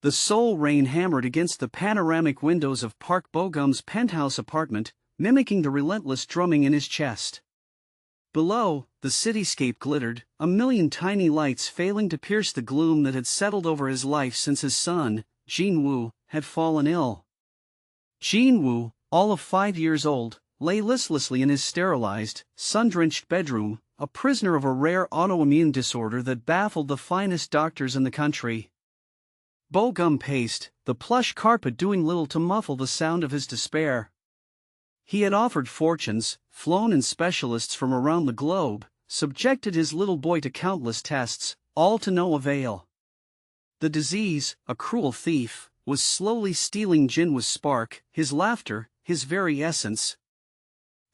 The soul rain hammered against the panoramic windows of Park Bo-gum's penthouse apartment, mimicking the relentless drumming in his chest. Below, the cityscape glittered, a million tiny lights failing to pierce the gloom that had settled over his life since his son, Jin-woo, had fallen ill. Jin-woo, all of 5 years old, lay listlessly in his sterilized, sun-drenched bedroom, a prisoner of a rare autoimmune disorder that baffled the finest doctors in the country. Bo-gum paced, the plush carpet doing little to muffle the sound of his despair. He had offered fortunes, flown in specialists from around the globe, subjected his little boy to countless tests, all to no avail. The disease, a cruel thief, was slowly stealing Jin-woo's spark, his laughter, his very essence.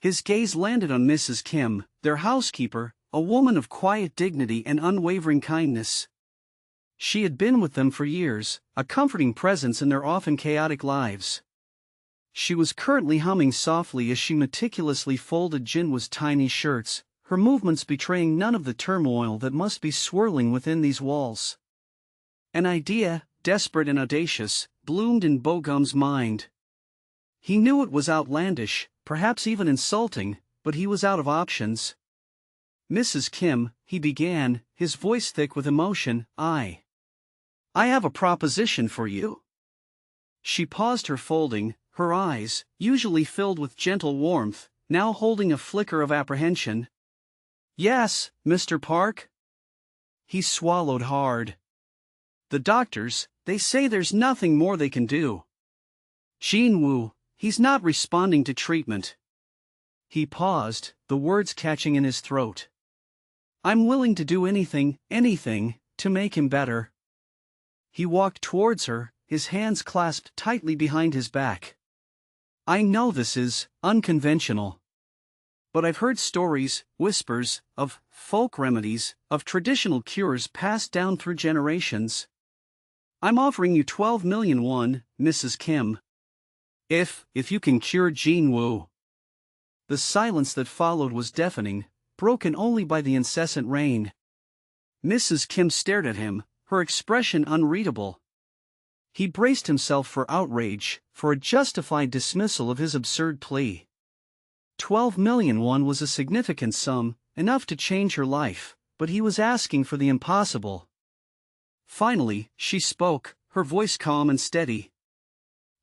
His gaze landed on Mrs. Kim, their housekeeper, a woman of quiet dignity and unwavering kindness. She had been with them for years, a comforting presence in their often chaotic lives. She was currently humming softly as she meticulously folded Jin-woo's tiny shirts, her movements betraying none of the turmoil that must be swirling within these walls. An idea, desperate and audacious, bloomed in Bo-gum's mind. He knew it was outlandish, perhaps even insulting, but he was out of options. "Mrs. Kim," he began, his voice thick with emotion, I have a proposition for you." She paused her folding, her eyes, usually filled with gentle warmth, now holding a flicker of apprehension. "Yes, Mr. Park?" He swallowed hard. "The doctors, they say there's nothing more they can do. Jin-woo, he's not responding to treatment." He paused, the words catching in his throat. "I'm willing to do anything, to make him better." He walked towards her, his hands clasped tightly behind his back. "I know this is unconventional. But I've heard stories, whispers, of folk remedies, of traditional cures passed down through generations. I'm offering you 12 million won, Mrs. Kim. If you can cure Jin-woo." The silence that followed was deafening, broken only by the incessant rain. Mrs. Kim stared at him, her expression unreadable. He braced himself for outrage, for a justified dismissal of his absurd plea. 12 million won was a significant sum, enough to change her life, but he was asking for the impossible. Finally, she spoke, her voice calm and steady.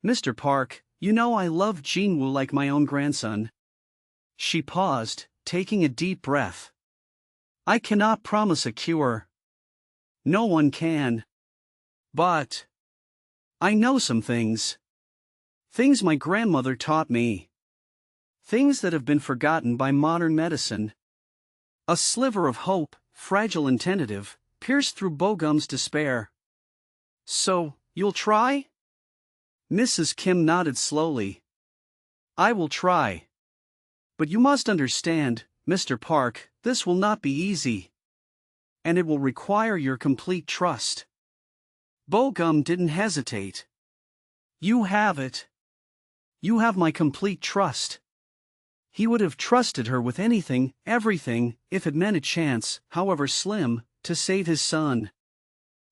"Mr. Park, you know I love Jin-woo like my own grandson." She paused, taking a deep breath. "I cannot promise a cure. No one can. But I know some things. Things my grandmother taught me. Things that have been forgotten by modern medicine." A sliver of hope, fragile and tentative, pierced through Bo-gum's despair. "So, you'll try?" Mrs. Kim nodded slowly. "I will try. But you must understand, Mr. Park, this will not be easy. And it will require your complete trust." Bo-gum didn't hesitate. "You have it. You have my complete trust." He would have trusted her with anything, everything, if it meant a chance, however slim, to save his son.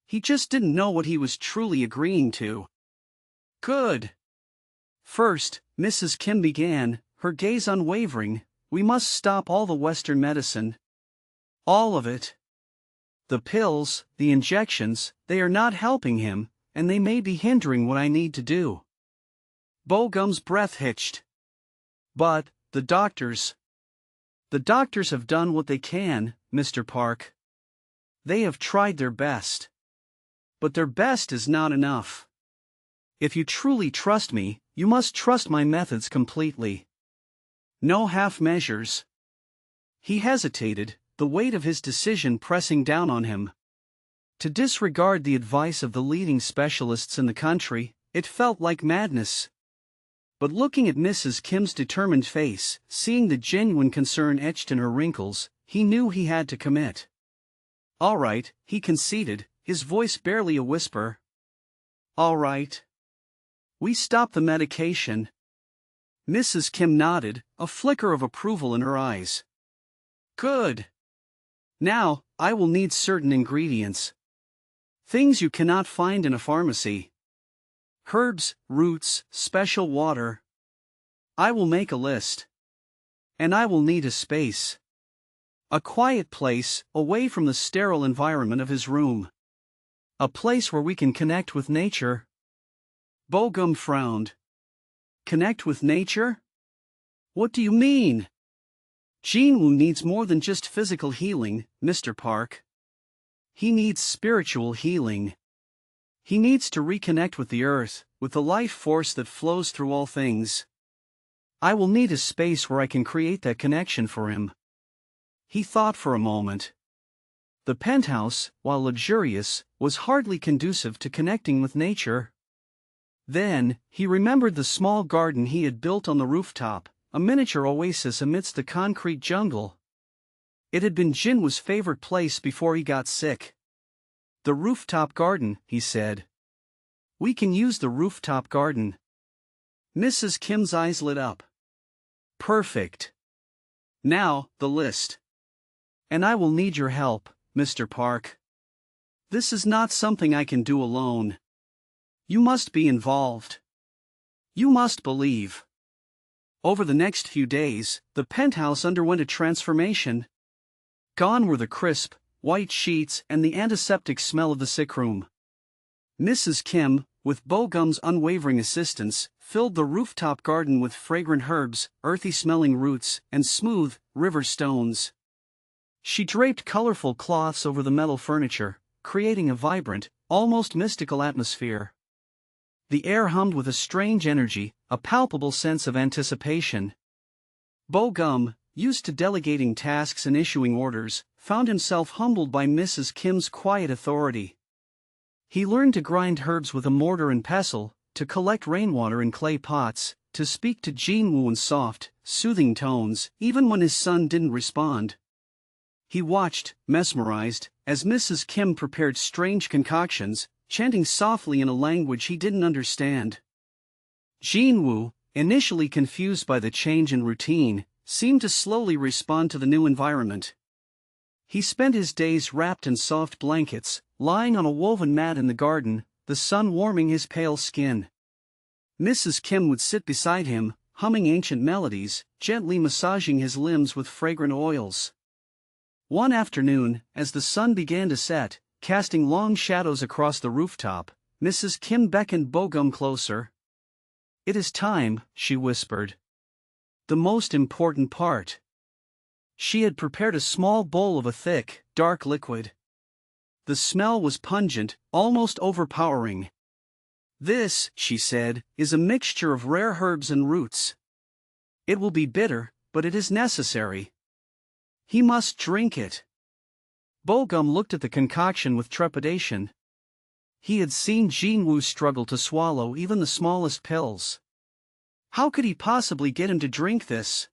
He just didn't know what he was truly agreeing to. "Good. First," Mrs. Kim began, her gaze unwavering, "we must stop all the Western medicine. All of it. The pills, the injections, they are not helping him, and they may be hindering what I need to do." Bo-gum's breath hitched. "But the doctors have done what they can, Mr. Park. They have tried their best. But their best is not enough. If you truly trust me, you must trust my methods completely. No half measures." He hesitated, the weight of his decision pressing down on him. To disregard the advice of the leading specialists in the country, it felt like madness. But looking at Mrs. Kim's determined face, seeing the genuine concern etched in her wrinkles, he knew he had to commit. "All right," he conceded, his voice barely a whisper. "All right. We stop the medication." Mrs. Kim nodded, a flicker of approval in her eyes. "Good. Now, I will need certain ingredients. Things you cannot find in a pharmacy. Herbs, roots, special water. I will make a list. And I will need a space. A quiet place, away from the sterile environment of his room. A place where we can connect with nature. Bogum frowned. Connect with nature? What do you mean? Jinwoo needs more than just physical healing, Mr. Park. He needs spiritual healing. He needs to reconnect with the earth, with the life force that flows through all things. I will need a space where I can create that connection for him. He thought for a moment. The penthouse, while luxurious, was hardly conducive to connecting with nature. Then, he remembered the small garden he had built on the rooftop, a miniature oasis amidst the concrete jungle. It had been Jinwoo's favorite place before he got sick. The rooftop garden, he said. We can use the rooftop garden. Mrs. Kim's eyes lit up. Perfect. Now, the list. And I will need your help, Mr. Park. This is not something I can do alone. You must be involved. You must believe. Over the next few days, the penthouse underwent a transformation. Gone were the crisp, white sheets and the antiseptic smell of the sick room. Mrs. Kim, with Bogum's unwavering assistance, filled the rooftop garden with fragrant herbs, earthy-smelling roots, and smooth, river stones. She draped colorful cloths over the metal furniture, creating a vibrant, almost mystical atmosphere. The air hummed with a strange energy, a palpable sense of anticipation. Bogum, used to delegating tasks and issuing orders, found himself humbled by Mrs. Kim's quiet authority. He learned to grind herbs with a mortar and pestle, to collect rainwater in clay pots, to speak to Jinwoo in soft, soothing tones, even when his son didn't respond. He watched, mesmerized, as Mrs. Kim prepared strange concoctions, chanting softly in a language he didn't understand. Jinwoo, initially confused by the change in routine, seemed to slowly respond to the new environment. He spent his days wrapped in soft blankets, lying on a woven mat in the garden, the sun warming his pale skin. Mrs. Kim would sit beside him, humming ancient melodies, gently massaging his limbs with fragrant oils. One afternoon, as the sun began to set, casting long shadows across the rooftop, Mrs. Kim beckoned Bogum closer. "It is time," she whispered. "The most important part." She had prepared a small bowl of a thick, dark liquid. The smell was pungent, almost overpowering. "This," she said, "is a mixture of rare herbs and roots. It will be bitter, but it is necessary. He must drink it." Bogum looked at the concoction with trepidation. He had seen Jinwoo struggle to swallow even the smallest pills. How could he possibly get him to drink this?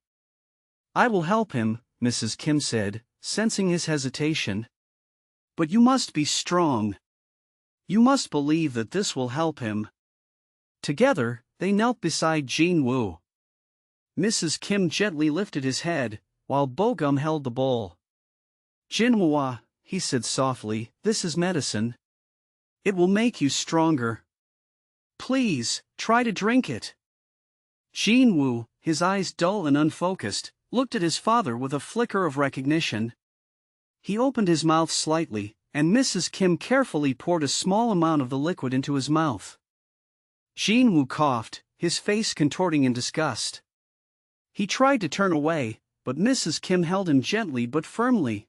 "I will help him," Mrs. Kim said, sensing his hesitation. "But you must be strong. You must believe that this will help him." Together, they knelt beside Jinwoo. Mrs. Kim gently lifted his head, while Bogum held the bowl. "Jinwoo," he said softly, "this is medicine. It will make you stronger. Please, try to drink it." Jinwoo, his eyes dull and unfocused, looked at his father with a flicker of recognition. He opened his mouth slightly, and Mrs. Kim carefully poured a small amount of the liquid into his mouth. Jinwoo coughed, his face contorting in disgust. He tried to turn away, but Mrs. Kim held him gently but firmly.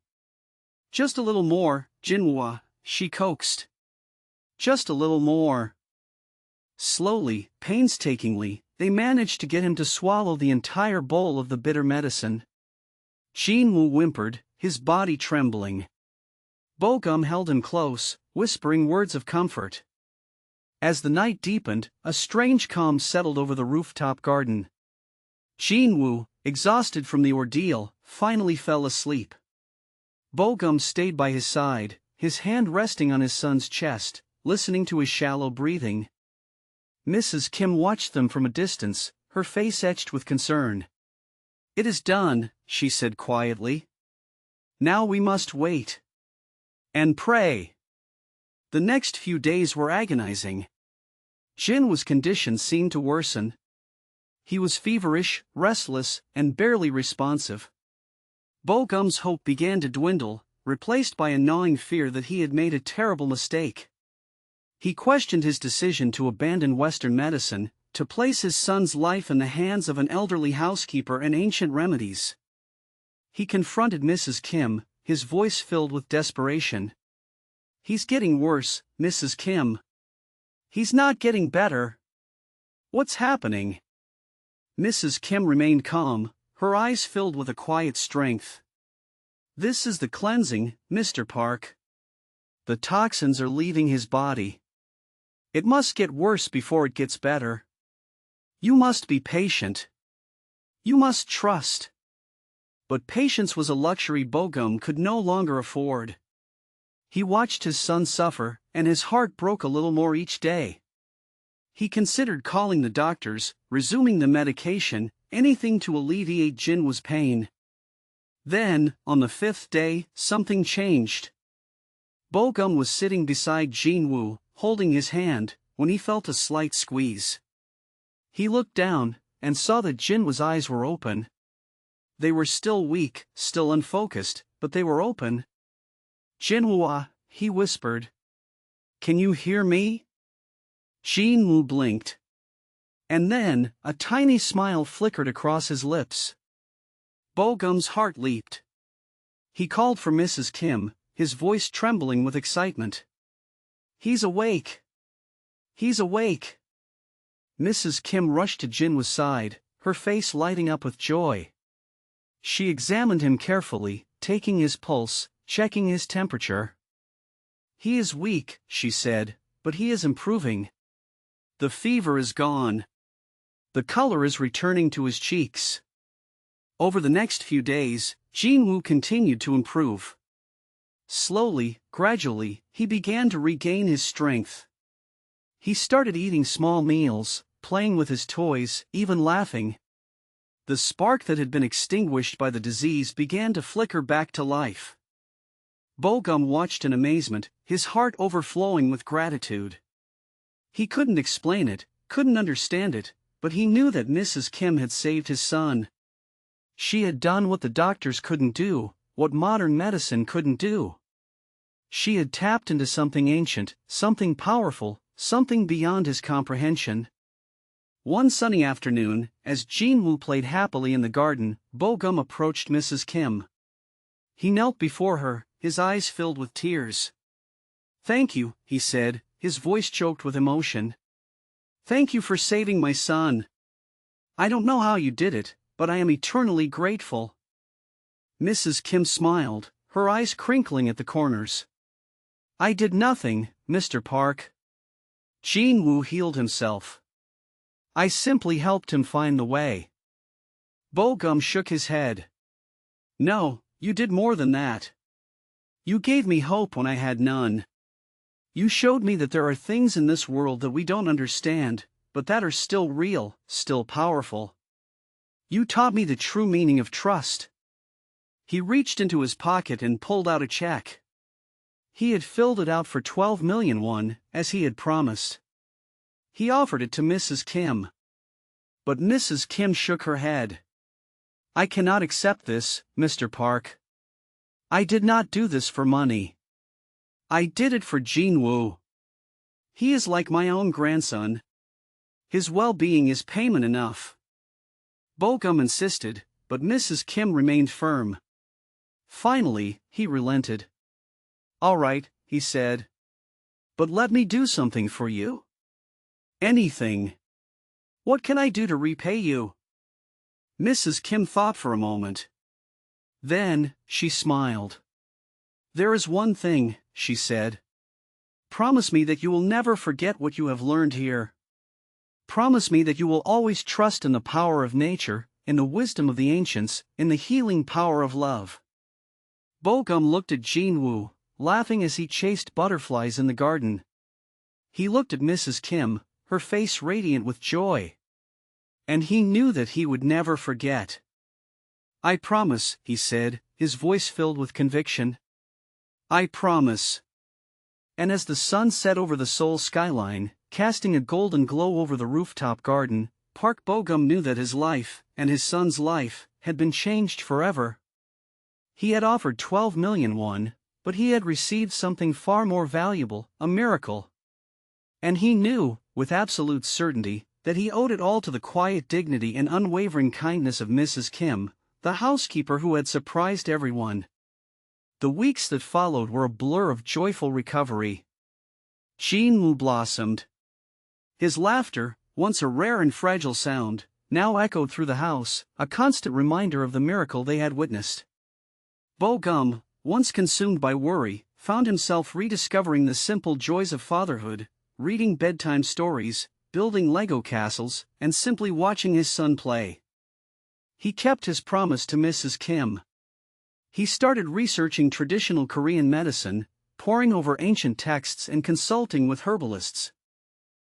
"Just a little more, Jinwoo," she coaxed. "Just a little more." Slowly, painstakingly, they managed to get him to swallow the entire bowl of the bitter medicine. Jinwoo whimpered, his body trembling. Bogum held him close, whispering words of comfort. As the night deepened, a strange calm settled over the rooftop garden. Jinwoo, exhausted from the ordeal, finally fell asleep. Bogum stayed by his side, his hand resting on his son's chest, listening to his shallow breathing. Mrs. Kim watched them from a distance, her face etched with concern. "It is done," she said quietly. "Now we must wait. And pray." The next few days were agonizing. Jinwoo's condition seemed to worsen. He was feverish, restless, and barely responsive. Bo-gum's hope began to dwindle, replaced by a gnawing fear that he had made a terrible mistake. He questioned his decision to abandon Western medicine, to place his son's life in the hands of an elderly housekeeper and ancient remedies. He confronted Mrs. Kim, his voice filled with desperation. "He's getting worse, Mrs. Kim. He's not getting better. What's happening?" Mrs. Kim remained calm, her eyes filled with a quiet strength. "This is the cleansing, Mr. Park. The toxins are leaving his body. It must get worse before it gets better. You must be patient. You must trust." But patience was a luxury Bo-gum could no longer afford. He watched his son suffer, and his heart broke a little more each day. He considered calling the doctors, resuming the medication, anything to alleviate Jinwoo's pain. Then, on the 5th day, something changed. Bo-gum was sitting beside Jinwoo, holding his hand, when he felt a slight squeeze. He looked down, and saw that Jinwoo's eyes were open. They were still weak, still unfocused, but they were open. "Jinwoo," he whispered. "Can you hear me?" Jinwoo blinked. And then, a tiny smile flickered across his lips. Bo-gum's heart leaped. He called for Mrs. Kim, his voice trembling with excitement. "He's awake! He's awake!" Mrs. Kim rushed to Jinwoo's side, her face lighting up with joy. She examined him carefully, taking his pulse, checking his temperature. "He is weak," she said, "but he is improving. The fever is gone. The color is returning to his cheeks." Over the next few days, Jinwoo continued to improve. Slowly, gradually, he began to regain his strength. He started eating small meals, playing with his toys, even laughing. The spark that had been extinguished by the disease began to flicker back to life. Bo-gum watched in amazement, his heart overflowing with gratitude. He couldn't explain it, couldn't understand it, but he knew that Mrs. Kim had saved his son. She had done what the doctors couldn't do, what modern medicine couldn't do. She had tapped into something ancient, something powerful, something beyond his comprehension. One sunny afternoon, as Jinwoo played happily in the garden, Bo-gum approached Mrs. Kim. He knelt before her, his eyes filled with tears. "Thank you," he said, his voice choked with emotion. "Thank you for saving my son. I don't know how you did it, but I am eternally grateful." Mrs. Kim smiled, her eyes crinkling at the corners. "I did nothing, Mr. Park." Jinwoo healed himself. "I simply helped him find the way." Bo-gum shook his head. "No, you did more than that. You gave me hope when I had none. You showed me that there are things in this world that we don't understand, but that are still real, still powerful. You taught me the true meaning of trust." He reached into his pocket and pulled out a check. He had filled it out for 12 million won, as he had promised. He offered it to Mrs. Kim. But Mrs. Kim shook her head. "I cannot accept this, Mr. Park. I did not do this for money. I did it for Jinwoo. He is like my own grandson. His well-being is payment enough." Bo-gum insisted, but Mrs. Kim remained firm. Finally, he relented. "All right," he said. "But let me do something for you." "Anything. What can I do to repay you?" Mrs. Kim thought for a moment. Then, she smiled. "There is one thing," she said. "Promise me that you will never forget what you have learned here. Promise me that you will always trust in the power of nature, in the wisdom of the ancients, in the healing power of love." Bo-gum looked at Jinwoo, laughing as he chased butterflies in the garden. He looked at Mrs. Kim, her face radiant with joy. And he knew that he would never forget. "I promise," he said, his voice filled with conviction. "I promise." And as the sun set over the Seoul skyline, casting a golden glow over the rooftop garden, Park Bo-gum knew that his life, and his son's life, had been changed forever. He had offered 12 million won, but he had received something far more valuable, a miracle. And he knew, with absolute certainty, that he owed it all to the quiet dignity and unwavering kindness of Mrs. Kim, the housekeeper who had surprised everyone. The weeks that followed were a blur of joyful recovery. Jin-woo blossomed. His laughter, once a rare and fragile sound, now echoed through the house, a constant reminder of the miracle they had witnessed. Bo-gum, once consumed by worry, found himself rediscovering the simple joys of fatherhood, reading bedtime stories, building Lego castles, and simply watching his son play. He kept his promise to Mrs. Kim. He started researching traditional Korean medicine, poring over ancient texts and consulting with herbalists.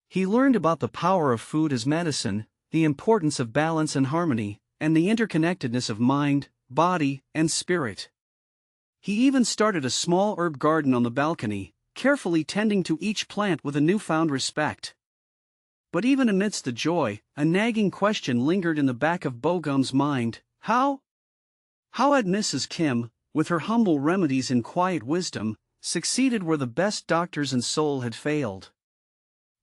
He learned about the power of food as medicine, the importance of balance and harmony, and the interconnectedness of mind, body, and spirit. He even started a small herb garden on the balcony, carefully tending to each plant with a newfound respect. But even amidst the joy, a nagging question lingered in the back of Bo-gum's mind: How had Mrs. Kim, with her humble remedies and quiet wisdom, succeeded where the best doctors in Seoul had failed?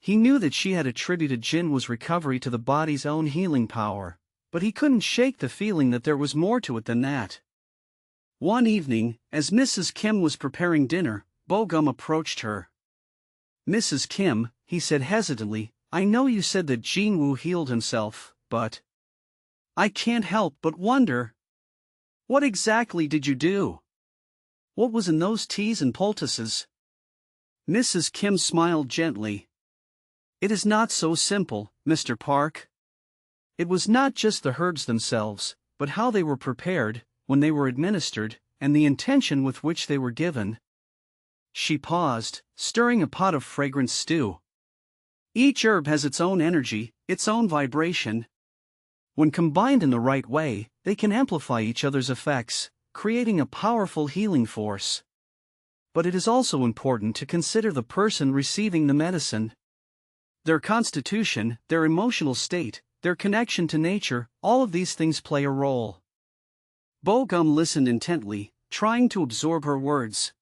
He knew that she had attributed Jin-woo's recovery to the body's own healing power, but he couldn't shake the feeling that there was more to it than that. One evening, as Mrs. Kim was preparing dinner, Bo-gum approached her. "Mrs. Kim," he said hesitantly, "I know you said that Jin-woo healed himself, but I can't help but wonder. What exactly did you do? What was in those teas and poultices?" Mrs. Kim smiled gently. "It is not so simple, Mr. Park. It was not just the herbs themselves, but how they were prepared, when they were administered, and the intention with which they were given." She paused, stirring a pot of fragrant stew. "Each herb has its own energy, its own vibration. When combined in the right way, they can amplify each other's effects, creating a powerful healing force. But it is also important to consider the person receiving the medicine. Their constitution, their emotional state, their connection to nature, all of these things play a role." Bo-gum listened intently, trying to absorb her words.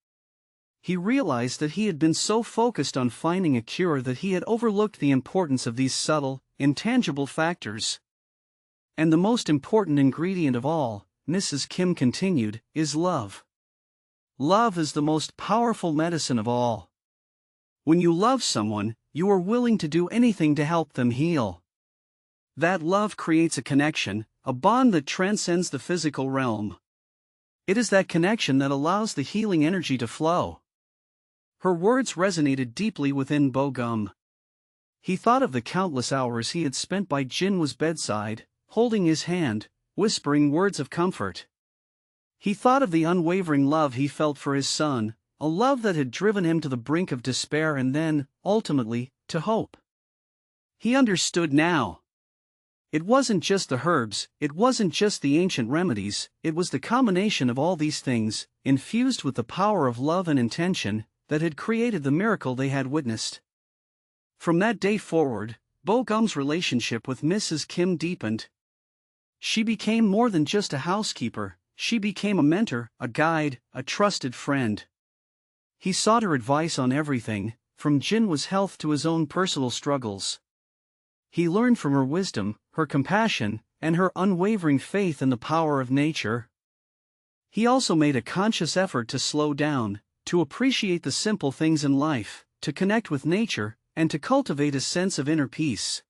He realized that he had been so focused on finding a cure that he had overlooked the importance of these subtle, intangible factors. "And the most important ingredient of all," Mrs. Kim continued, "is love. Love is the most powerful medicine of all. When you love someone, you are willing to do anything to help them heal. That love creates a connection, a bond that transcends the physical realm. It is that connection that allows the healing energy to flow." Her words resonated deeply within Bo-gum. He thought of the countless hours he had spent by Jin-woo's bedside, holding his hand, whispering words of comfort. He thought of the unwavering love he felt for his son, a love that had driven him to the brink of despair and then, ultimately, to hope. He understood now. It wasn't just the herbs, it wasn't just the ancient remedies, it was the combination of all these things, infused with the power of love and intention, that had created the miracle they had witnessed. From that day forward, Bo-gum's relationship with Mrs. Kim deepened. She became more than just a housekeeper, she became a mentor, a guide, a trusted friend. He sought her advice on everything, from Jin-woo's health to his own personal struggles. He learned from her wisdom, her compassion, and her unwavering faith in the power of nature. He also made a conscious effort to slow down, to appreciate the simple things in life, to connect with nature, and to cultivate a sense of inner peace.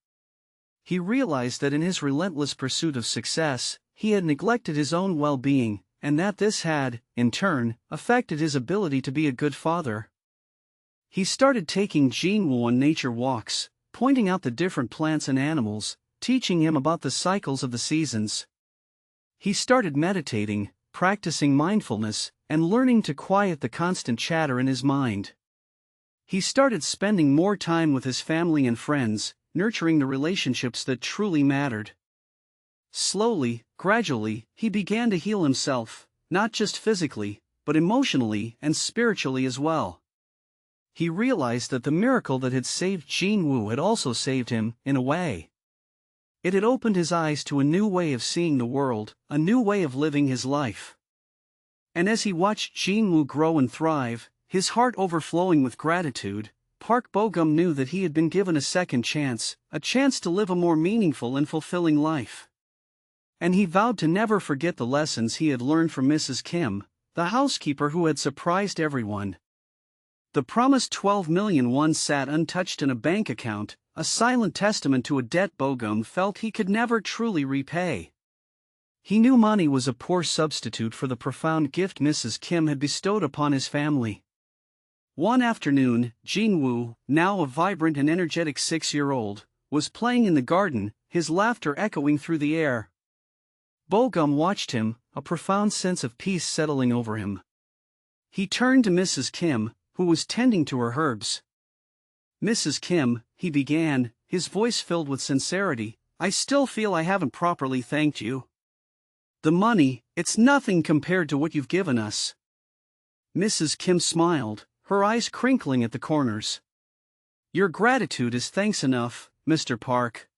He realized that in his relentless pursuit of success, he had neglected his own well-being, and that this had, in turn, affected his ability to be a good father. He started taking Jin-woo on nature walks, pointing out the different plants and animals, teaching him about the cycles of the seasons. He started meditating, practicing mindfulness, and learning to quiet the constant chatter in his mind. He started spending more time with his family and friends, nurturing the relationships that truly mattered. Slowly, gradually, he began to heal himself, not just physically, but emotionally and spiritually as well. he realized that the miracle that had saved Jinwoo had also saved him, in a way. It had opened his eyes to a new way of seeing the world, a new way of living his life. And as he watched Jinwoo grow and thrive, his heart overflowing with gratitude, Park Bo-gum knew that he had been given a second chance, a chance to live a more meaningful and fulfilling life. And he vowed to never forget the lessons he had learned from Mrs. Kim, the housekeeper who had surprised everyone. The promised 12 million won sat untouched in a bank account, a silent testament to a debt Bo-gum felt he could never truly repay. He knew money was a poor substitute for the profound gift Mrs. Kim had bestowed upon his family. One afternoon, Jinwoo, now a vibrant and energetic 6-year-old, was playing in the garden, his laughter echoing through the air. Bo-gum watched him, a profound sense of peace settling over him. He turned to Mrs. Kim, who was tending to her herbs. "Mrs. Kim," he began, his voice filled with sincerity, "I still feel I haven't properly thanked you. The money, it's nothing compared to what you've given us." Mrs. Kim smiled, her eyes crinkling at the corners. "Your gratitude is thanks enough, Mr. Park.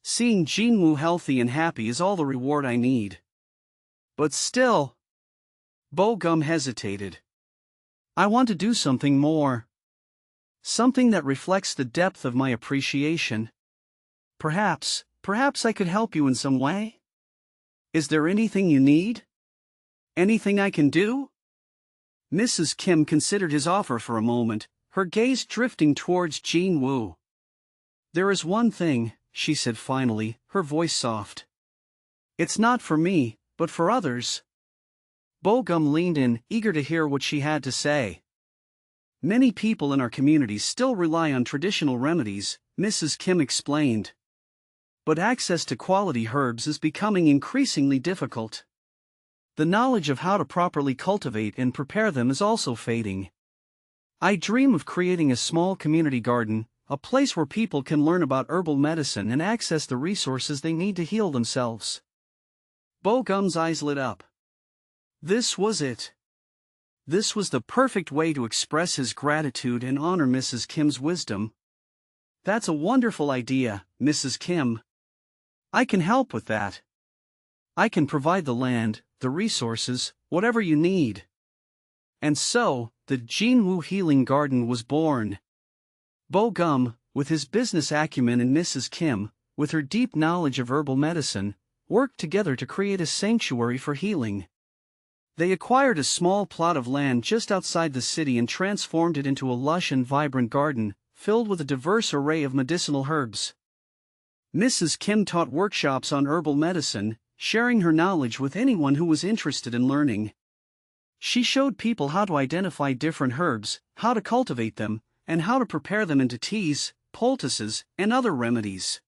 Seeing Jinwoo healthy and happy is all the reward I need." "But still..." Bo-gum hesitated. "I want to do something more. Something that reflects the depth of my appreciation. Perhaps I could help you in some way? Is there anything you need? Anything I can do?" Mrs. Kim considered his offer for a moment, her gaze drifting towards Jinwoo. "There is one thing," she said finally, her voice soft. "It's not for me, but for others." Bo-gum leaned in, eager to hear what she had to say. "Many people in our communities still rely on traditional remedies," Mrs. Kim explained. "But access to quality herbs is becoming increasingly difficult. The knowledge of how to properly cultivate and prepare them is also fading. I dream of creating a small community garden, a place where people can learn about herbal medicine and access the resources they need to heal themselves." Bo-gum's eyes lit up. This was it. This was the perfect way to express his gratitude and honor Mrs. Kim's wisdom. "That's a wonderful idea, Mrs. Kim. I can help with that. I can provide the land, the resources, whatever you need." And so, the Jinwoo Healing Garden was born. Bo-gum, with his business acumen, and Mrs. Kim, with her deep knowledge of herbal medicine, worked together to create a sanctuary for healing. They acquired a small plot of land just outside the city and transformed it into a lush and vibrant garden, filled with a diverse array of medicinal herbs. Mrs. Kim taught workshops on herbal medicine, sharing her knowledge with anyone who was interested in learning. She showed people how to identify different herbs, how to cultivate them, and how to prepare them into teas, poultices, and other remedies.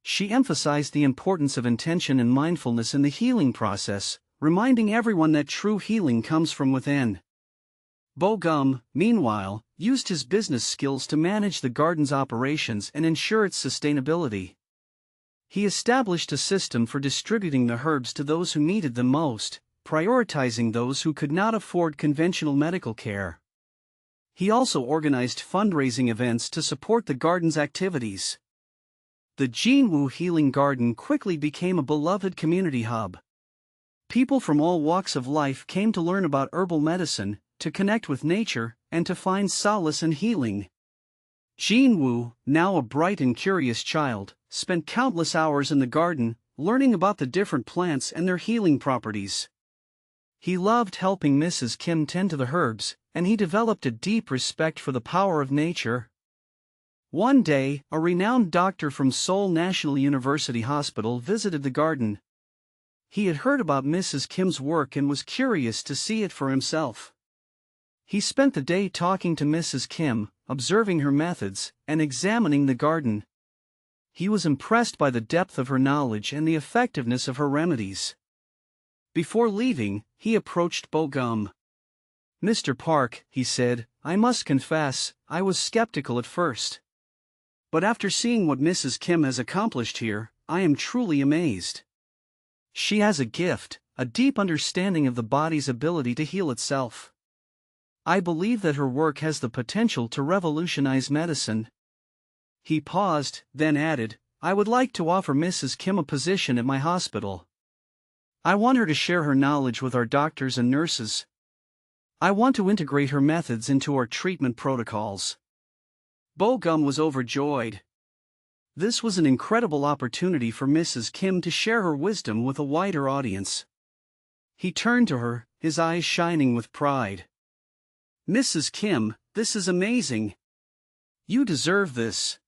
She emphasized the importance of intention and mindfulness in the healing process, reminding everyone that true healing comes from within. Bo-gum, meanwhile, used his business skills to manage the garden's operations and ensure its sustainability. He established a system for distributing the herbs to those who needed them most, prioritizing those who could not afford conventional medical care. He also organized fundraising events to support the garden's activities. The Jinwoo Healing Garden quickly became a beloved community hub. People from all walks of life came to learn about herbal medicine, to connect with nature, and to find solace and healing. Jinwoo, now a bright and curious child, spent countless hours in the garden, learning about the different plants and their healing properties. He loved helping Mrs. Kim tend to the herbs, and he developed a deep respect for the power of nature. One day, a renowned doctor from Seoul National University Hospital visited the garden. He had heard about Mrs. Kim's work and was curious to see it for himself. He spent the day talking to Mrs. Kim, observing her methods, and examining the garden. He was impressed by the depth of her knowledge and the effectiveness of her remedies. Before leaving, he approached Bo-gum. "Mr. Park," he said, "I must confess, I was skeptical at first. But after seeing what Mrs. Kim has accomplished here, I am truly amazed. She has a gift, a deep understanding of the body's ability to heal itself. I believe that her work has the potential to revolutionize medicine." He paused, then added, "I would like to offer Mrs. Kim a position at my hospital. I want her to share her knowledge with our doctors and nurses. I want to integrate her methods into our treatment protocols." Bogum was overjoyed. This was an incredible opportunity for Mrs. Kim to share her wisdom with a wider audience. He turned to her, his eyes shining with pride. "Mrs. Kim, this is amazing. You deserve this."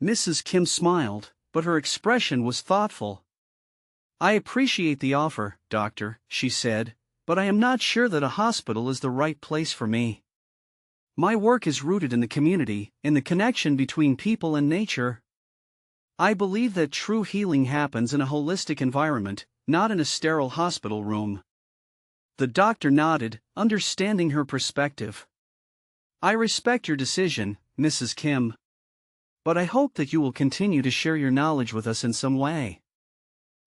Mrs. Kim smiled, but her expression was thoughtful. "I appreciate the offer, doctor," she said, "but I am not sure that a hospital is the right place for me. My work is rooted in the community, in the connection between people and nature. I believe that true healing happens in a holistic environment, not in a sterile hospital room." The doctor nodded, understanding her perspective. "I respect your decision, Mrs. Kim. But I hope that you will continue to share your knowledge with us in some way.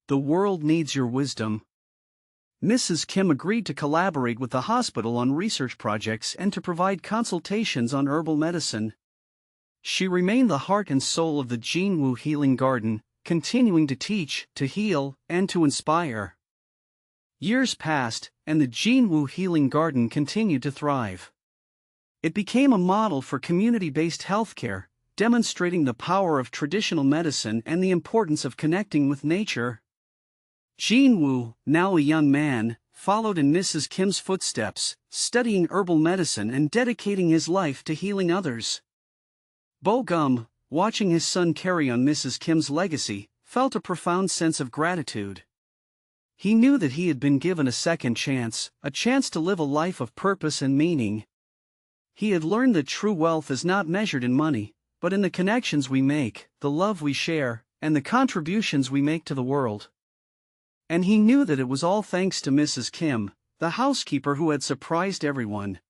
The world needs your wisdom." Mrs. Kim agreed to collaborate with the hospital on research projects and to provide consultations on herbal medicine. She remained the heart and soul of the Jinwu Healing Garden, continuing to teach, to heal, and to inspire. Years passed, and the Jinwu Healing Garden continued to thrive. It became a model for community-based healthcare, demonstrating the power of traditional medicine and the importance of connecting with nature. Jinwu, now a young man, followed in Mrs. Kim's footsteps, studying herbal medicine and dedicating his life to healing others. Bogum, watching his son carry on Mrs. Kim's legacy, felt a profound sense of gratitude. He knew that he had been given a second chance, a chance to live a life of purpose and meaning. He had learned that true wealth is not measured in money, but in the connections we make, the love we share, and the contributions we make to the world. And he knew that it was all thanks to Mrs. Kim, the housekeeper who had surprised everyone.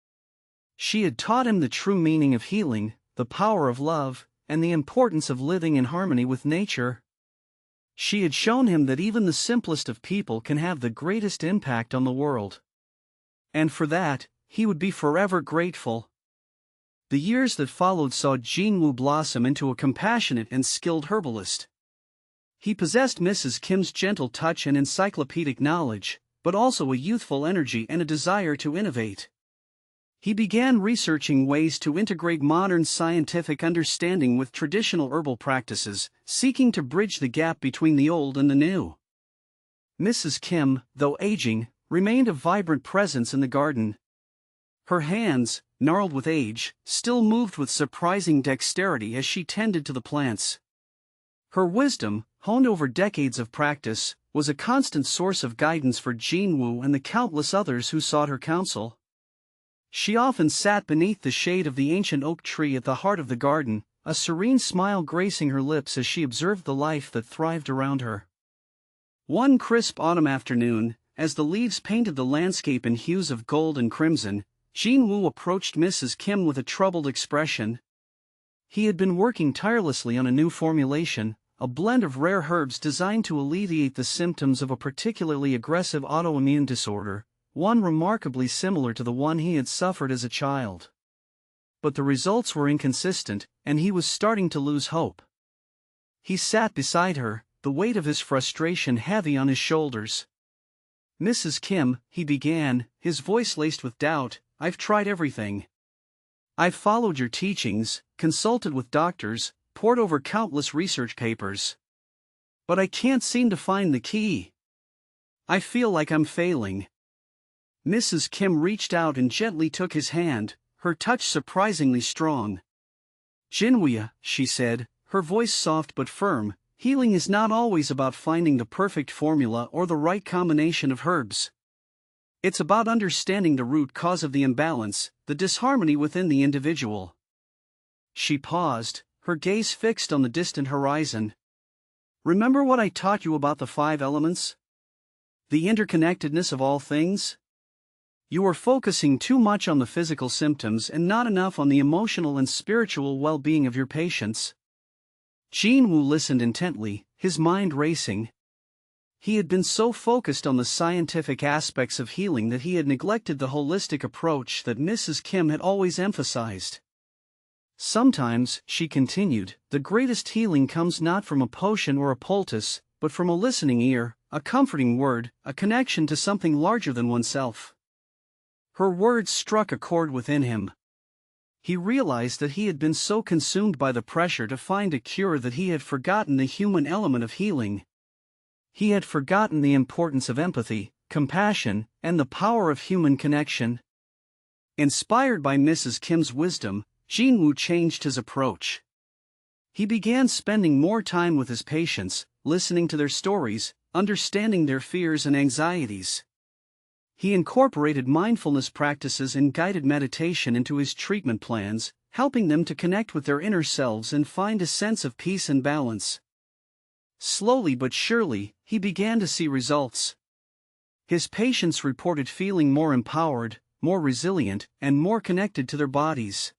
She had taught him the true meaning of healing, the power of love, and the importance of living in harmony with nature. She had shown him that even the simplest of people can have the greatest impact on the world. And for that, he would be forever grateful. The years that followed saw Jinwu blossom into a compassionate and skilled herbalist. He possessed Mrs. Kim's gentle touch and encyclopedic knowledge, but also a youthful energy and a desire to innovate. He began researching ways to integrate modern scientific understanding with traditional herbal practices, seeking to bridge the gap between the old and the new. Mrs. Kim, though aging, remained a vibrant presence in the garden. Her hands, gnarled with age, still moved with surprising dexterity as she tended to the plants. Her wisdom, honed over decades of practice, was a constant source of guidance for Jinwu and the countless others who sought her counsel. She often sat beneath the shade of the ancient oak tree at the heart of the garden, a serene smile gracing her lips as she observed the life that thrived around her. One crisp autumn afternoon, as the leaves painted the landscape in hues of gold and crimson, Jinwu approached Mrs. Kim with a troubled expression. He had been working tirelessly on a new formulation, a blend of rare herbs designed to alleviate the symptoms of a particularly aggressive autoimmune disorder, one remarkably similar to the one he had suffered as a child. But the results were inconsistent, and he was starting to lose hope. He sat beside her, the weight of his frustration heavy on his shoulders. "Mrs. Kim," he began, his voice laced with doubt, "I've tried everything. I've followed your teachings, consulted with doctors, pored over countless research papers. But I can't seem to find the key. I feel like I'm failing." Mrs. Kim reached out and gently took his hand, her touch surprisingly strong. "Jinwu," she said, her voice soft but firm, "healing is not always about finding the perfect formula or the right combination of herbs. It's about understanding the root cause of the imbalance, the disharmony within the individual." She paused, her gaze fixed on the distant horizon. "Remember what I taught you about the 5 elements? The interconnectedness of all things? You are focusing too much on the physical symptoms and not enough on the emotional and spiritual well-being of your patients." Jinwu listened intently, his mind racing. He had been so focused on the scientific aspects of healing that he had neglected the holistic approach that Mrs. Kim had always emphasized. Sometimes, she continued, the greatest healing comes not from a potion or a poultice, but from a listening ear, a comforting word, a connection to something larger than oneself. Her words struck a chord within him. He realized that he had been so consumed by the pressure to find a cure that he had forgotten the human element of healing. He had forgotten the importance of empathy, compassion, and the power of human connection. Inspired by Mrs. Kim's wisdom, Jinwoo changed his approach. He began spending more time with his patients, listening to their stories, understanding their fears and anxieties. He incorporated mindfulness practices and guided meditation into his treatment plans, helping them to connect with their inner selves and find a sense of peace and balance. Slowly but surely, he began to see results. His patients reported feeling more empowered, more resilient, and more connected to their bodies.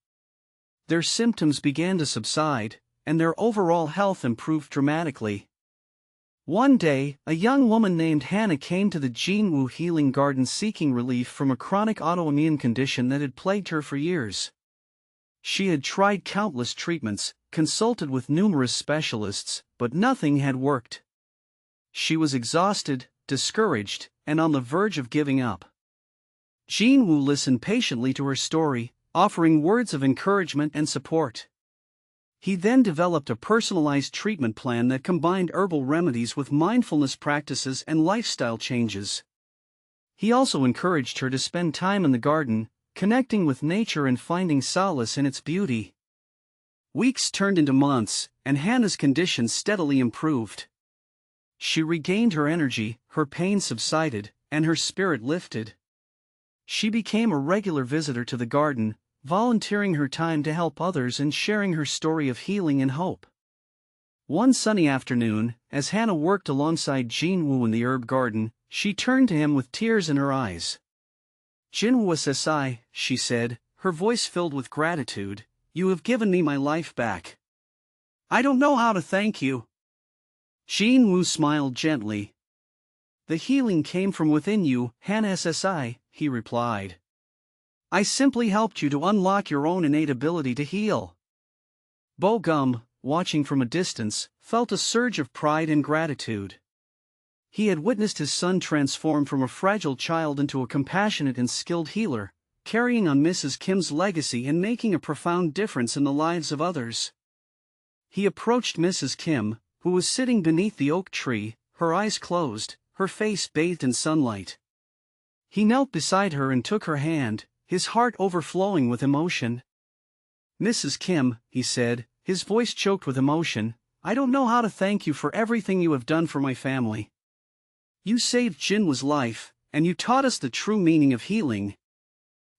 Their symptoms began to subside, and their overall health improved dramatically. One day, a young woman named Hannah came to the Jinwoo Healing Garden seeking relief from a chronic autoimmune condition that had plagued her for years. She had tried countless treatments, consulted with numerous specialists, but nothing had worked. She was exhausted, discouraged, and on the verge of giving up. Jinwoo listened patiently to her story, offering words of encouragement and support. He then developed a personalized treatment plan that combined herbal remedies with mindfulness practices and lifestyle changes. He also encouraged her to spend time in the garden, connecting with nature and finding solace in its beauty. Weeks turned into months, and Hannah's condition steadily improved. She regained her energy, her pain subsided, and her spirit lifted. She became a regular visitor to the garden, volunteering her time to help others and sharing her story of healing and hope. One sunny afternoon, as Hannah worked alongside Jinwoo in the herb garden, she turned to him with tears in her eyes. "Jinwoo-sasai," she said, her voice filled with gratitude, "you have given me my life back. I don't know how to thank you." Jinwoo smiled gently. "The healing came from within you, Hannah-sasai," he replied. "I simply helped you to unlock your own innate ability to heal." Bo-gum, watching from a distance, felt a surge of pride and gratitude. He had witnessed his son transform from a fragile child into a compassionate and skilled healer, carrying on Mrs. Kim's legacy and making a profound difference in the lives of others. He approached Mrs. Kim, who was sitting beneath the oak tree, her eyes closed, her face bathed in sunlight. He knelt beside her and took her hand, his heart overflowing with emotion. "Mrs. Kim," he said, his voice choked with emotion, "I don't know how to thank you for everything you have done for my family. You saved Jinwoo's life, and you taught us the true meaning of healing.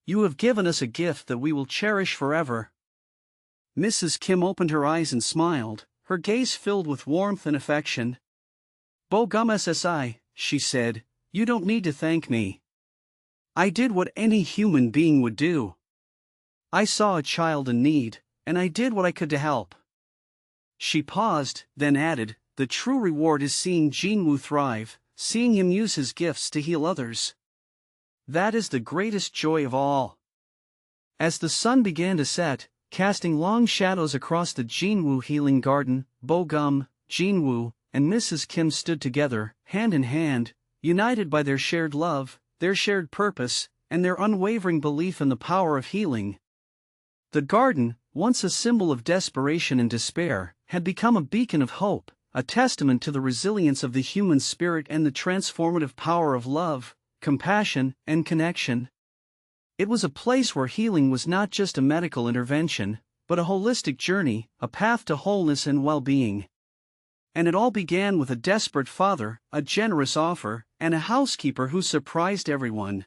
You have given us a gift that we will cherish forever." Mrs. Kim opened her eyes and smiled, her gaze filled with warmth and affection. "Bo-gum-ssi," she said, "you don't need to thank me. I did what any human being would do. I saw a child in need, and I did what I could to help." She paused, then added, "The true reward is seeing Jinwoo thrive, seeing him use his gifts to heal others. That is the greatest joy of all." As the sun began to set, casting long shadows across the Jinwoo Healing Garden, Bo-gum, Jinwoo, and Mrs. Kim stood together, hand in hand, united by their shared love, their shared purpose, and their unwavering belief in the power of healing. The garden, once a symbol of desperation and despair, had become a beacon of hope, a testament to the resilience of the human spirit and the transformative power of love, compassion, and connection. It was a place where healing was not just a medical intervention, but a holistic journey, a path to wholeness and well-being. And it all began with a desperate father, a generous offer, and a housekeeper who surprised everyone.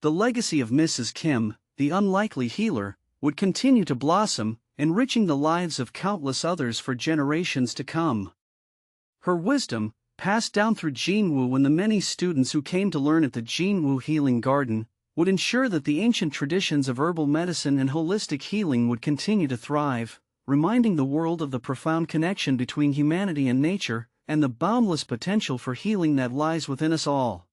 The legacy of Mrs. Kim, the unlikely healer, would continue to blossom, enriching the lives of countless others for generations to come. Her wisdom, passed down through Jinwoo and the many students who came to learn at the Jinwoo Healing Garden, would ensure that the ancient traditions of herbal medicine and holistic healing would continue to thrive, reminding the world of the profound connection between humanity and nature, and the boundless potential for healing that lies within us all.